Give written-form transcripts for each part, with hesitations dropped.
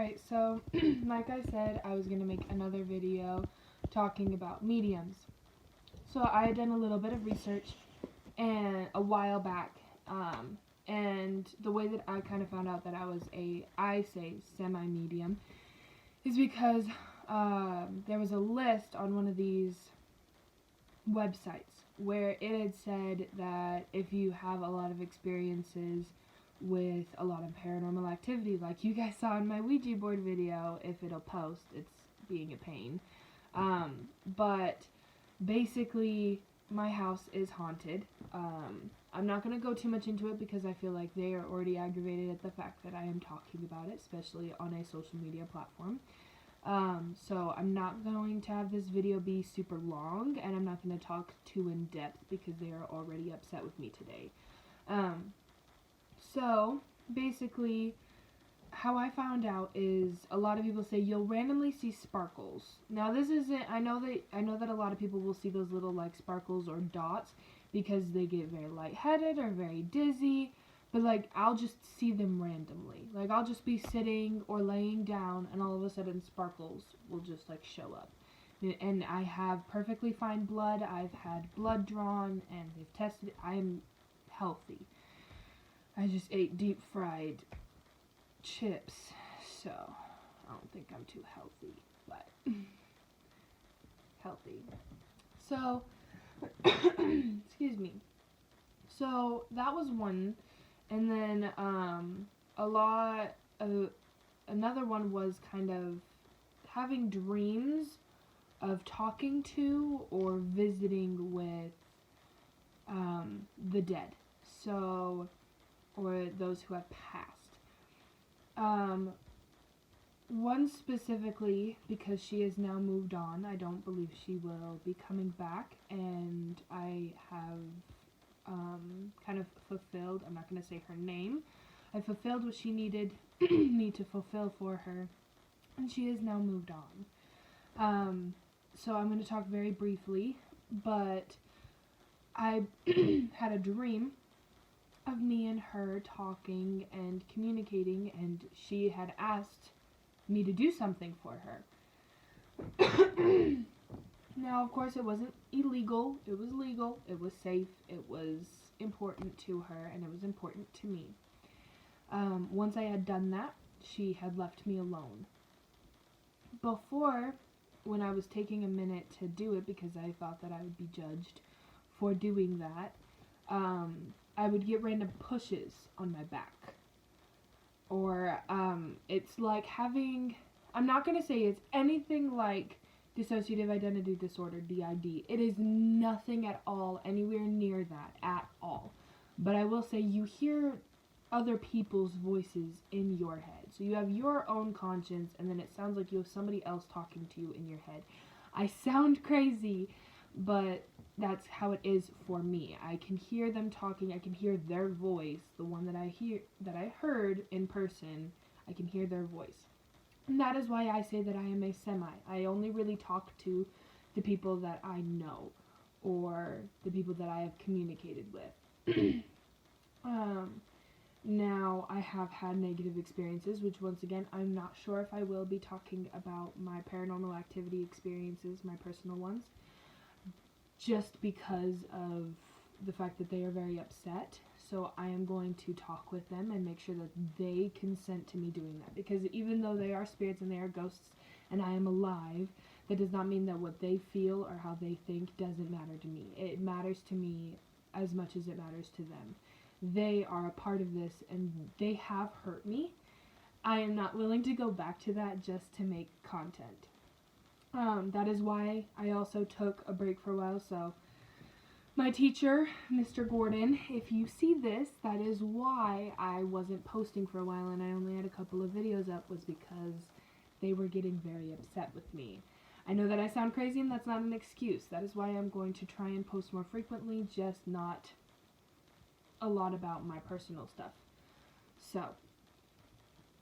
Alright, so like I said, I was going to make another video talking about mediums. So I had done a little bit of research and a while back, and the way that I kind of found out that I was I say semi-medium is because there was a list on one of these websites where it had said that if you have a lot of experiences with a lot of paranormal activity, like you guys saw in my Ouija board video, if it'll post, it's being a pain. But basically, my house is haunted. I'm not going to go too much into it because I feel like they are already aggravated at the fact that I am talking about it, especially on a social media platform. So I'm not going to have this video be super long, and I'm not going to talk too in depth because they are already upset with me today. So basically, how I found out is a lot of people say you'll randomly see sparkles. Now this isn't, I know that a lot of people will see those little like sparkles or dots because they get very lightheaded or very dizzy, but like I'll just see them randomly. Like I'll just be sitting or laying down and all of a sudden sparkles will just like show up. And I have perfectly fine blood. I've had blood drawn and they've tested it. I am healthy. I just ate deep fried chips, so I don't think I'm too healthy, but healthy. So, excuse me. So that was one, and then another one was kind of having dreams of talking to or visiting with the dead. So, or those who have passed. One specifically, because she has now moved on, I don't believe she will be coming back, and I have kind of fulfilled, I'm not going to say her name, I fulfilled what she needed me to fulfill for her, and she has now moved on. So I'm going to talk very briefly, but I had a dream of me and her talking and communicating, and she had asked me to do something for her. Now, of course, it wasn't illegal, it was legal, it was safe, it was important to her, and it was important to me. Once I had done that, she had left me alone. Before, when I was taking a minute to do it because I thought that I would be judged for doing that, I would get random pushes on my back. Or, it's like having, I'm not going to say it's anything like dissociative identity disorder, DID. It is nothing at all, anywhere near that, at all. But I will say you hear other people's voices in your head. So you have your own conscience, and then it sounds like you have somebody else talking to you in your head. I sound crazy, but that's how it is for me. I can hear them talking, I can hear their voice, the one that I heard in person, I can hear their voice. And that is why I say that I am a semi. I only really talk to the people that I know, or the people that I have communicated with. Now, I have had negative experiences, which once again, I'm not sure if I will be talking about my paranormal activity experiences, my personal ones, just because of the fact that they are very upset. So I am going to talk with them and make sure that they consent to me doing that. Because even though they are spirits and they are ghosts and I am alive, that does not mean that what they feel or how they think doesn't matter to me. It matters to me as much as it matters to them. They are a part of this and they have hurt me. I am not willing to go back to that just to make content. That is why I also took a break for a while. So my teacher, Mr. Gordon, if you see this, that is why I wasn't posting for a while and I only had a couple of videos up, was because they were getting very upset with me. I know that I sound crazy and that's not an excuse. That is why I'm going to try and post more frequently, just not a lot about my personal stuff. So,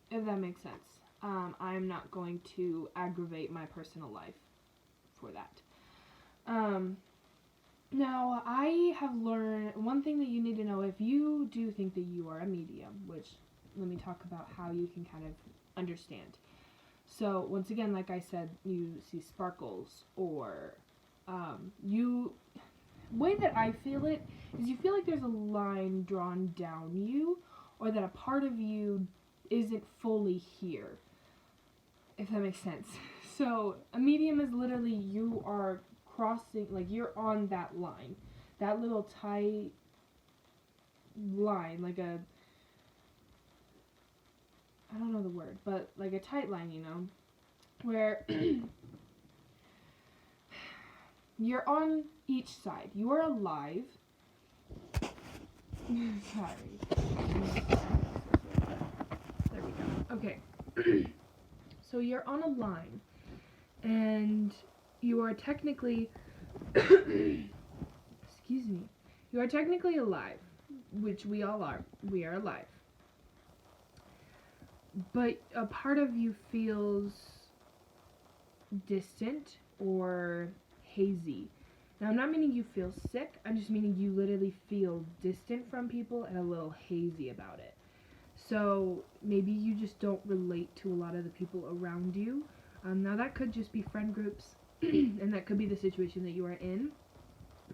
if that makes sense. I'm not going to aggravate my personal life for that. Now, I have learned one thing that you need to know if you do think that you are a medium, which let me talk about how you can kind of understand. So once again, like I said, you see sparkles, or you way that I feel it is you feel like there's a line drawn down you, or that a part of you isn't fully here, if that makes sense. So a medium is literally you are crossing, like you're on that line, that little tight line, like a, I don't know the word, but like a tight line, you know, where you're on each side. You are alive. Sorry. There we go. Okay. So you're on a line, and you are technically, excuse me, you are technically alive, which we all are. We are alive. But a part of you feels distant or hazy. Now, I'm not meaning you feel sick, I'm just meaning you literally feel distant from people and a little hazy about it. So maybe you just don't relate to a lot of the people around you. Now, that could just be friend groups, and that could be the situation that you are in.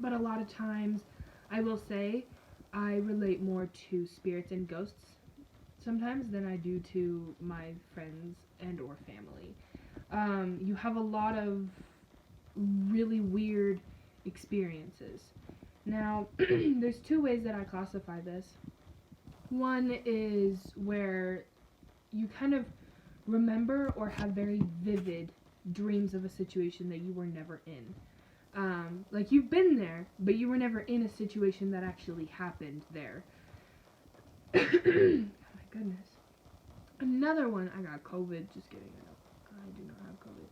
But a lot of times, I will say, I relate more to spirits and ghosts sometimes than I do to my friends and or family. You have a lot of really weird experiences. Now, there's two ways that I classify this. One is where you kind of remember or have very vivid dreams of a situation that you were never in. Like you've been there, but you were never in a situation that actually happened there. Oh my goodness. Another one, I got COVID, just kidding, I do not have COVID.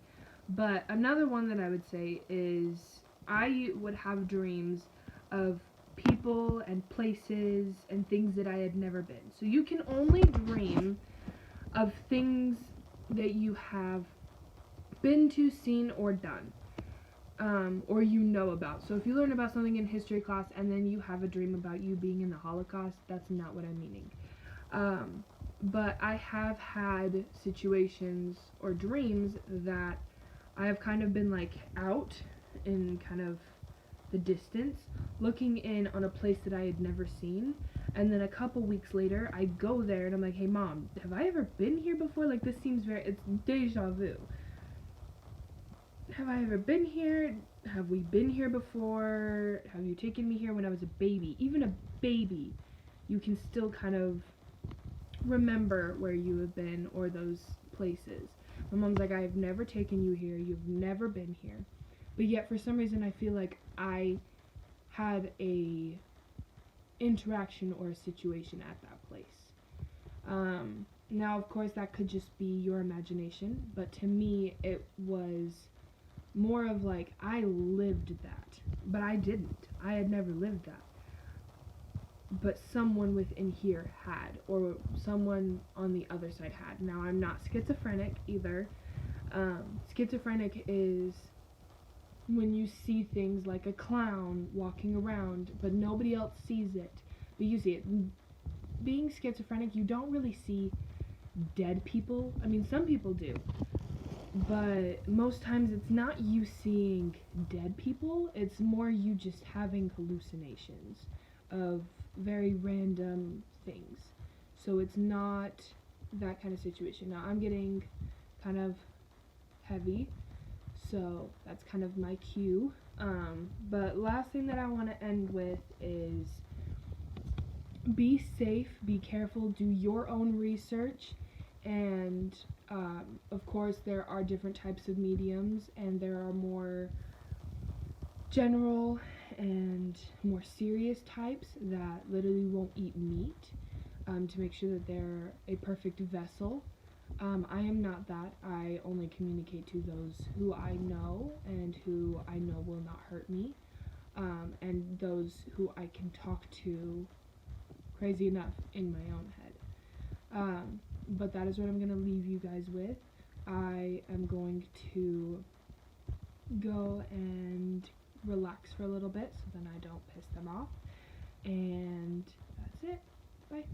But another one that I would say is I would have dreams of people and places and things that I had never been. So you can only dream of things that you have been to, seen, or done, or you know about. So if you learn about something in history class and then you have a dream about you being in the Holocaust, that's not what I'm meaning. But I have had situations or dreams that I have kind of been like out in kind of the distance, looking in on a place that I had never seen, and then a couple weeks later I go there and I'm like, hey mom, have I ever been here before? Like this seems it's deja vu. Have I ever been here? Have we been here before? Have you taken me here when I was a baby? Even a baby, you can still kind of remember where you have been or those places. My mom's like, I have never taken you here, you've never been here. But yet for some reason I feel like I had a interaction or a situation at that place. Now of course that could just be your imagination, but to me it was more of like I lived that, but I didn't. I had never lived that. But someone within here had, or someone on the other side had. Now, I'm not schizophrenic either. Schizophrenic is when you see things like a clown walking around, but nobody else sees it, but you see it. Being schizophrenic, you don't really see dead people. I mean, some people do, but most times it's not you seeing dead people, it's more you just having hallucinations of very random things. So it's not that kind of situation. Now I'm getting kind of heavy, so that's kind of my cue. But last thing that I want to end with is be safe, be careful, do your own research, and of course there are different types of mediums, and there are more general and more serious types that literally won't eat meat, to make sure that they're a perfect vessel. I am not that. I only communicate to those who I know and who I know will not hurt me, and those who I can talk to, crazy enough, in my own head. But that is what I'm going to leave you guys with. I am going to go and relax for a little bit so then I don't piss them off. And that's it. Bye.